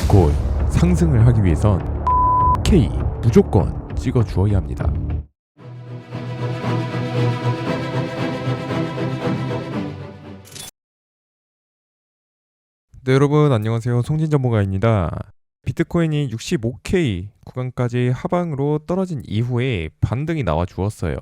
비트코인 상승을 하기 위해선 K 무조건 찍어 주어야 합니다. 네, 여러분 안녕하세요. 송진 전문가입니다. 비트코인이 65K 구간까지 하방으로 떨어진 이후에 반등이 나와 주었어요.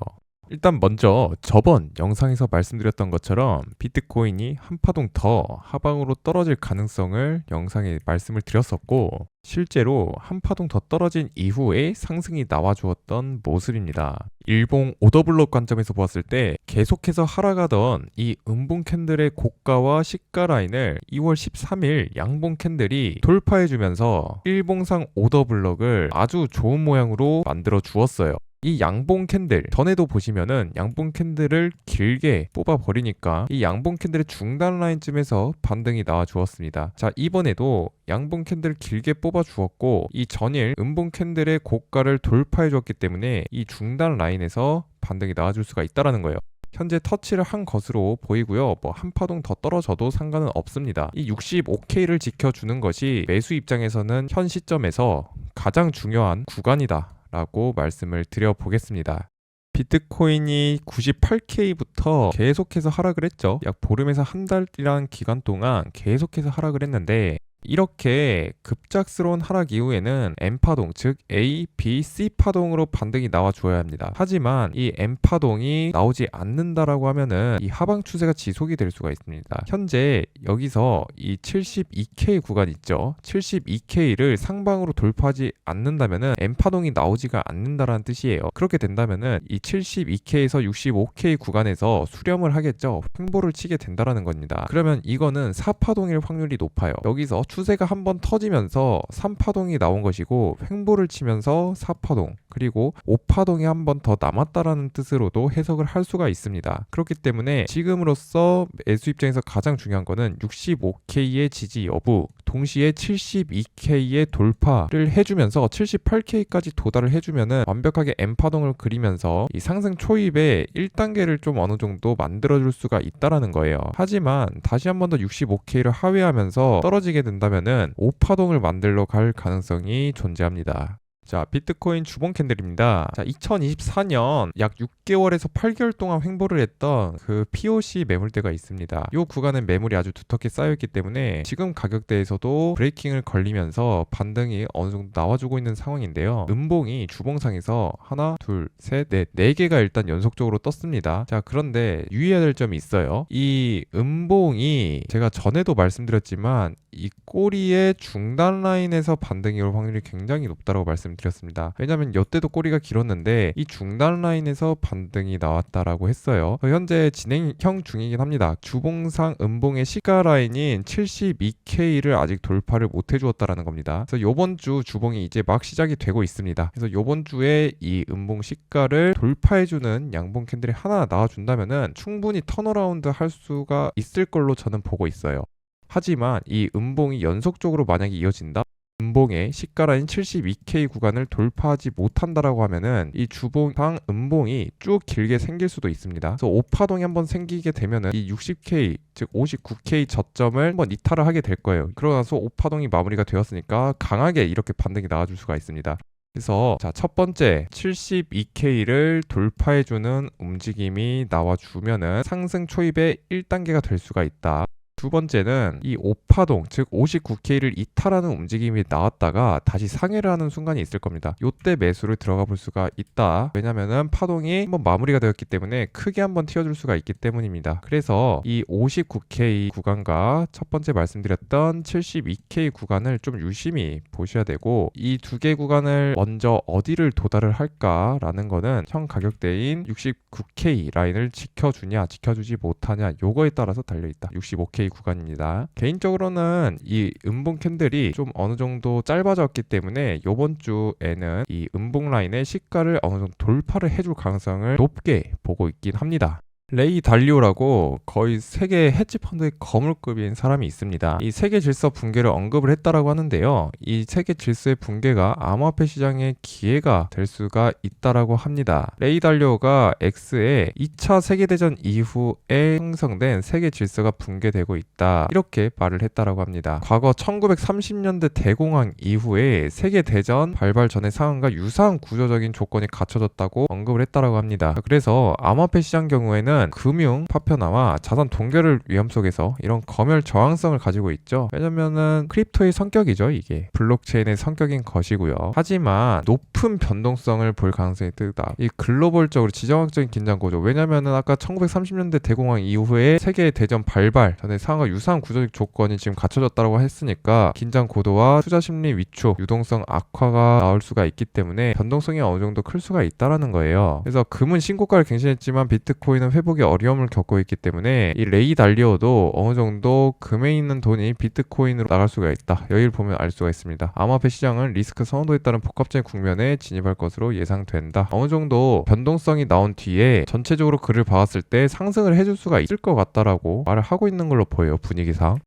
일단 먼저 저번 영상에서 말씀드렸던 것처럼 비트코인이 한 파동 더 하방으로 떨어질 가능성을 영상에 말씀을 드렸었고, 실제로 한 파동 더 떨어진 이후에 상승이 나와 주었던 모습입니다. 일봉 오더블록 관점에서 보았을 때 계속해서 하락하던 이 음봉 캔들의 고가와 시가 라인을 2월 13일 양봉 캔들이 돌파해 주면서 일봉상 오더블록을 아주 좋은 모양으로 만들어 주었어요. 이 양봉 캔들 전에도 보시면은 양봉 캔들을 길게 뽑아 버리니까 이 양봉 캔들의 중단 라인쯤에서 반등이 나와 주었습니다. 자, 이번에도 양봉 캔들을 길게 뽑아 주었고, 이 전일 음봉 캔들의 고가를 돌파해 주었기 때문에 이 중단 라인에서 반등이 나와 줄 수가 있다라는 거예요. 현재 터치를 한 것으로 보이고요. 한 파동 더 떨어져도 상관은 없습니다. 이 65K를 지켜주는 것이 매수 입장에서는 현 시점에서 가장 중요한 구간이다 라고 말씀을 드려보겠습니다. 비트코인이 98K부터 계속해서 하락을 했죠. 약 보름에서 한 달이라는 기간 동안 계속해서 하락을 했는데, 이렇게 급작스러운 하락 이후에는 M파동, 즉 A, B, C파동으로 반등이 나와 줘야 합니다. 하지만 이 M파동이 나오지 않는다라고 하면은 이 하방 추세가 지속이 될 수가 있습니다. 현재 여기서 이 72K 구간 있죠. 72K를 상방으로 돌파하지 않는다면은 M파동이 나오지가 않는다라는 뜻이에요. 그렇게 된다면은 이 72K에서 65K 구간에서 수렴을 하겠죠. 횡보를 치게 된다라는 겁니다. 그러면 이거는 4파동일 확률이 높아요. 여기서 추세가 한번 터지면서 3파동이 나온 것이고, 횡보를 치면서 4파동, 그리고 5파동이 한 번 더 남았다라는 뜻으로도 해석을 할 수가 있습니다. 그렇기 때문에 지금으로서 매수 입장에서 가장 중요한 거는 65K의 지지 여부, 동시에 72K의 돌파를 해주면서 78K까지 도달을 해주면은 완벽하게 M파동을 그리면서 이 상승 초입에 1단계를 좀 어느 정도 만들어줄 수가 있다라는 거예요. 하지만 다시 한 번 더 65K를 하회하면서 떨어지게 된다면은 5파동을 만들러 갈 가능성이 존재합니다. 자, 비트코인 주봉 캔들입니다. 자, 2024년 약 6개월에서 8개월 동안 횡보를 했던 그 POC 매물대가 있습니다. 이 구간은 매물이 아주 두텁게 쌓여있기 때문에 지금 가격대에서도 브레이킹을 걸리면서 반등이 어느 정도 나와주고 있는 상황인데요. 음봉이 주봉상에서 하나, 둘, 셋, 넷, 4개가 일단 연속적으로 떴습니다. 자, 그런데 유의해야 될 점이 있어요. 이 음봉이 제가 전에도 말씀드렸지만 이 꼬리의 중단 라인에서 반등이 올 확률이 굉장히 높다고 말씀드렸습니다. 왜냐하면 이때도 꼬리가 길었는데 이 중단 라인에서 반등이 나왔다라고 했어요. 현재 진행형 중이긴 합니다. 주봉상 음봉의 시가 라인인 72K를 아직 돌파를 못 해주었다라는 겁니다. 그래서 이번 주 주봉이 이제 막 시작이 되고 있습니다. 그래서 이번 주에 이 음봉 시가를 돌파해주는 양봉 캔들이 하나 나와준다면은 충분히 턴어라운드 할 수가 있을 걸로 저는 보고 있어요. 하지만 이 음봉이 연속적으로 만약에 이어진다? 음봉의 시가라인 72K 구간을 돌파하지 못한다라고 하면은 이 주봉상 음봉이 쭉 길게 생길 수도 있습니다. 그래서 5파동이 한번 생기게 되면은 이 60K, 즉 59K 저점을 한번 이탈을 하게 될 거예요. 그러고 나서 5파동이 마무리가 되었으니까 강하게 이렇게 반등이 나와줄 수가 있습니다. 그래서 자, 첫 번째 72K를 돌파해주는 움직임이 나와주면은 상승 초입의 1단계가 될 수가 있다. 두 번째는 이 5파동, 즉 59K를 이탈하는 움직임이 나왔다가 다시 상회를 하는 순간이 있을 겁니다. 이때 매수를 들어가 볼 수가 있다. 왜냐면은 파동이 한번 마무리가 되었기 때문에 크게 한번 튀어줄 수가 있기 때문입니다. 그래서 이 59K 구간과 첫 번째 말씀드렸던 72K 구간을 좀 유심히 보셔야 되고, 이 두 개 구간을 먼저 어디를 도달을 할까라는 거는 현 가격대인 69K 라인을 지켜주냐 지켜주지 못하냐 요거에 따라서 달려있다. 65K 구간입니다. 개인적으로는 이 음봉 캔들이 좀 어느 정도 짧아졌기 때문에 이번 주에는 이 음봉 라인의 시가를 어느 정도 돌파를 해줄 가능성을 높게 보고 있긴 합니다. 레이 달리오라고 거의 세계 헤지펀드의 거물급인 사람이 있습니다. 이 세계 질서 붕괴를 언급을 했다라고 하는데요. 이 세계 질서의 붕괴가 암호화폐 시장의 기회가 될 수가 있다라고 합니다. 레이 달리오가 X에 2차 세계대전 이후에 형성된 세계 질서가 붕괴되고 있다, 이렇게 말을 했다라고 합니다. 과거 1930년대 대공황 이후에 세계대전 발발 전의 상황과 유사한 구조적인 조건이 갖춰졌다고 언급을 했다라고 합니다. 그래서 암호화폐 시장 경우에는 금융 파편화와 자산 동결을 위험 속에서 이런 검열 저항성을 가지고 있죠. 왜냐면은 크립토의 성격이죠. 이게 블록체인의 성격인 것이고요. 하지만 높은 변동성을 볼 가능성이 뜨다. 이 글로벌적으로 지정학적인 긴장 구조. 왜냐면은 아까 1930년대 대공황 이후에 세계 대전 발발 전에 상황과 유사한 구조적 조건이 지금 갖춰졌다고 했으니까 긴장 고도와 투자 심리 위축, 유동성 악화가 나올 수가 있기 때문에 변동성이 어느 정도 클 수가 있다라는 거예요. 그래서 금은 신고가를 갱신했지만 비트코인은 회복에 어려움을 겪고 있기 때문에 이 레이 달리오도 어느 정도 금에 있는 돈이 비트코인으로 나갈 수가 있다. 여기를 보면 알 수가 있습니다. 암호화폐 시장은 리스크 선호도에 따른 복합적인 국면에 진입할 것으로 예상된다. 어느 정도 변동성이 나온 뒤에 전체적으로 글을 봤을 때 상승을 해줄 수가 있을 것 같다라고 말을 하고 있는 걸로 보여요. 분위기상.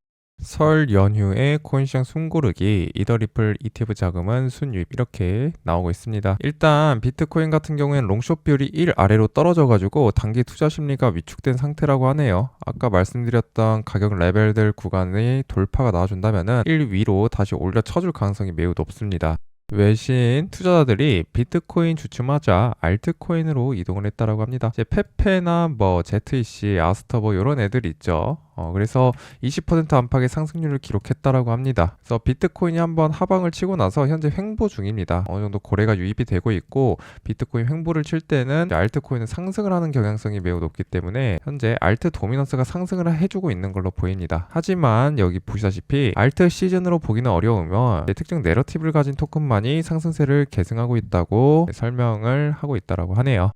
설 연휴에 코인시장 숨고르기, 이더리플 ETF 자금은 순유입, 이렇게 나오고 있습니다. 일단 비트코인 같은 경우에는 롱숏 비율이 1 아래로 떨어져가지고 단기 투자 심리가 위축된 상태라고 하네요. 아까 말씀드렸던 가격 레벨들 구간의 돌파가 나와준다면은 1 위로 다시 올려 쳐줄 가능성이 매우 높습니다. 외신 투자자들이 비트코인 주춤하자 알트코인으로 이동을 했다라고 합니다. 이제 페페나 뭐 ZEC, 아스터 뭐 이런 애들 있죠. 그래서 20% 안팎의 상승률을 기록했다라고 합니다. 그래서 비트코인이 한번 하방을 치고 나서 현재 횡보 중입니다. 어느 정도 고래가 유입이 되고 있고, 비트코인 횡보를 칠 때는 알트코인은 상승을 하는 경향성이 매우 높기 때문에 현재 알트 도미넌스가 상승을 해주고 있는 걸로 보입니다. 하지만 여기 보시다시피 알트 시즌으로 보기는 어려우면 특정 내러티브를 가진 토큰만이 상승세를 계승하고 있다고 설명을 하고 있다라고 하네요.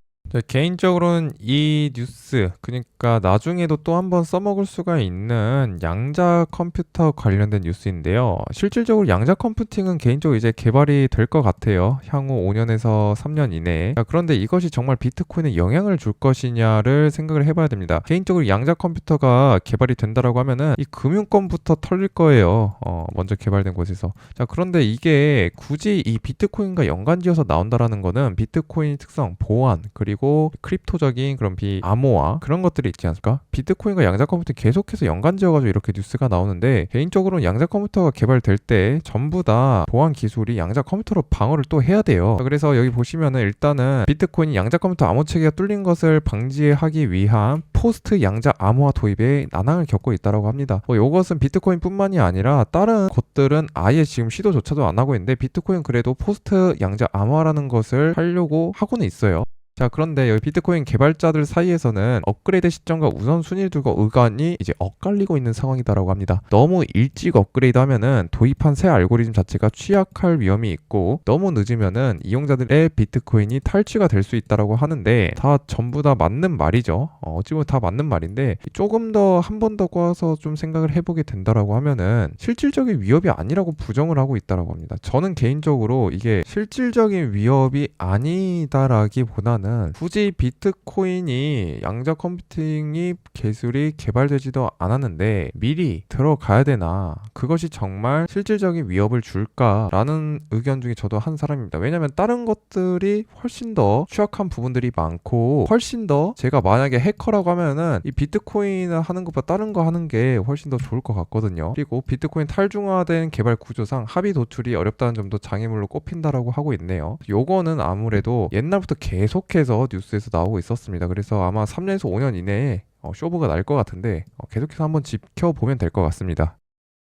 개인적으로는 이 뉴스, 그러니까 나중에도 또 한번 써먹을 수가 있는 양자 컴퓨터 관련된 뉴스인데요. 실질적으로 양자 컴퓨팅은 개인적으로 이제 개발이 될 것 같아요. 향후 5년에서 3년 이내에. 그런데 이것이 정말 비트코인에 영향을 줄 것이냐를 생각을 해봐야 됩니다. 개인적으로 양자 컴퓨터가 개발이 된다라고 하면은 이 금융권부터 털릴 거예요. 먼저 개발된 곳에서. 자, 그런데 이게 굳이 이 비트코인과 연관지어서 나온다라는 거는 비트코인 특성, 보안, 그리고 크립토적인 그런 암호화 그런 것들이 있지 않을까? 비트코인과 양자 컴퓨터 계속해서 연관지어가지고 이렇게 뉴스가 나오는데, 개인적으로는 양자 컴퓨터가 개발될 때 전부 다 보안 기술이 양자 컴퓨터로 방어를 또 해야 돼요. 그래서 여기 보시면은 일단은 비트코인이 양자 컴퓨터 암호 체계가 뚫린 것을 방지하기 위한 포스트 양자 암호화 도입에 난항을 겪고 있다고 합니다. 이것은 비트코인뿐만이 아니라 다른 것들은 아예 지금 시도조차도 안 하고 있는데, 비트코인 그래도 포스트 양자 암호화라는 것을 하려고 하고는 있어요. 자, 그런데 여기 비트코인 개발자들 사이에서는 업그레이드 시점과 우선순위를 두고 의견이 이제 엇갈리고 있는 상황이다라고 합니다. 너무 일찍 업그레이드 하면은 도입한 새 알고리즘 자체가 취약할 위험이 있고, 너무 늦으면은 이용자들의 비트코인이 탈취가 될 수 있다라고 하는데, 다 전부 다 맞는 말이죠. 어찌 보면 다 맞는 말인데, 조금 더 한 번 더 꼬아서 좀 생각을 해보게 된다라고 하면은 실질적인 위협이 아니라고 부정을 하고 있다라고 합니다. 저는 개인적으로 이게 실질적인 위협이 아니다라기보다는 굳이 비트코인이 양자 컴퓨팅이 기술이 개발되지도 않았는데 미리 들어가야 되나, 그것이 정말 실질적인 위협을 줄까라는 의견 중에 저도 한 사람입니다. 왜냐면 다른 것들이 훨씬 더 취약한 부분들이 많고, 훨씬 더 제가 만약에 해커라고 하면은 이 비트코인을 하는 것보다 다른 거 하는 게 훨씬 더 좋을 것 같거든요. 그리고 비트코인 탈중화된 개발 구조상 합의 도출이 어렵다는 점도 장애물로 꼽힌다라고 하고 있네요. 요거는 아무래도 옛날부터 계속해서 뉴스에서 나오고 있었습니다. 그래서 아마 3년에서 5년 이내에 쇼부가 날 것 같은데 계속해서 한번 지켜보면 될 것 같습니다.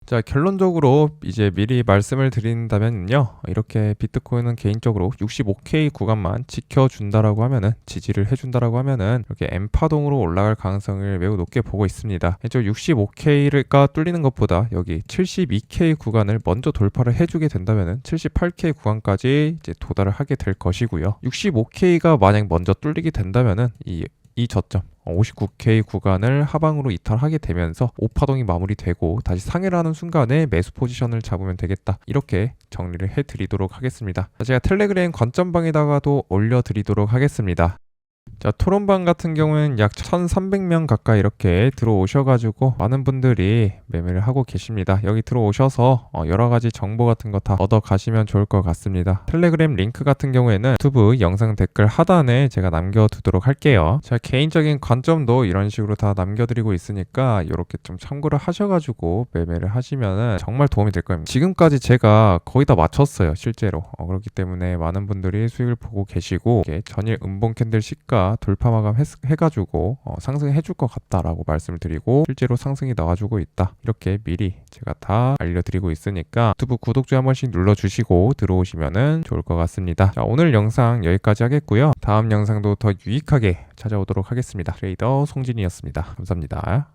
자, 결론적으로 이제 미리 말씀을 드린다면요, 이렇게 비트코인은 개인적으로 65K 구간만 지켜준다라고 하면은, 지지를 해준다라고 하면은 이렇게 M파동으로 올라갈 가능성을 매우 높게 보고 있습니다. 65K가 뚫리는 것보다 여기 72K 구간을 먼저 돌파를 해주게 된다면은 78K 구간까지 이제 도달을 하게 될 것이고요. 65K가 만약 먼저 뚫리게 된다면은 이 저점 59K 구간을 하방으로 이탈하게 되면서 5파동이 마무리되고 다시 상회를 하는 순간에 매수 포지션을 잡으면 되겠다, 이렇게 정리를 해드리도록 하겠습니다. 제가 텔레그램 관점방에다가도 올려드리도록 하겠습니다. 자, 토론방 같은 경우는 약 1,300명 가까이 이렇게 들어오셔가지고 많은 분들이 매매를 하고 계십니다. 여기 들어오셔서 여러 가지 정보 같은 거 다 얻어 가시면 좋을 것 같습니다. 텔레그램 링크 같은 경우에는 유튜브 영상 댓글 하단에 제가 남겨두도록 할게요. 자, 개인적인 관점도 이런 식으로 다 남겨드리고 있으니까 이렇게 좀 참고를 하셔가지고 매매를 하시면은 정말 도움이 될 겁니다. 지금까지 제가 거의 다 맞췄어요, 실제로. 그렇기 때문에 많은 분들이 수익을 보고 계시고 이게 전일 음봉 캔들 시가 돌파 마감 해가지고 상승해 줄 것 같다라고 말씀을 드리고 실제로 상승이 나와주고 있다. 이렇게 미리 제가 다 알려드리고 있으니까 유튜브 구독주 한 번씩 눌러주시고 들어오시면은 좋을 것 같습니다. 자, 오늘 영상 여기까지 하겠고요. 다음 영상도 더 유익하게 찾아오도록 하겠습니다. 트레이더 송진이었습니다. 감사합니다.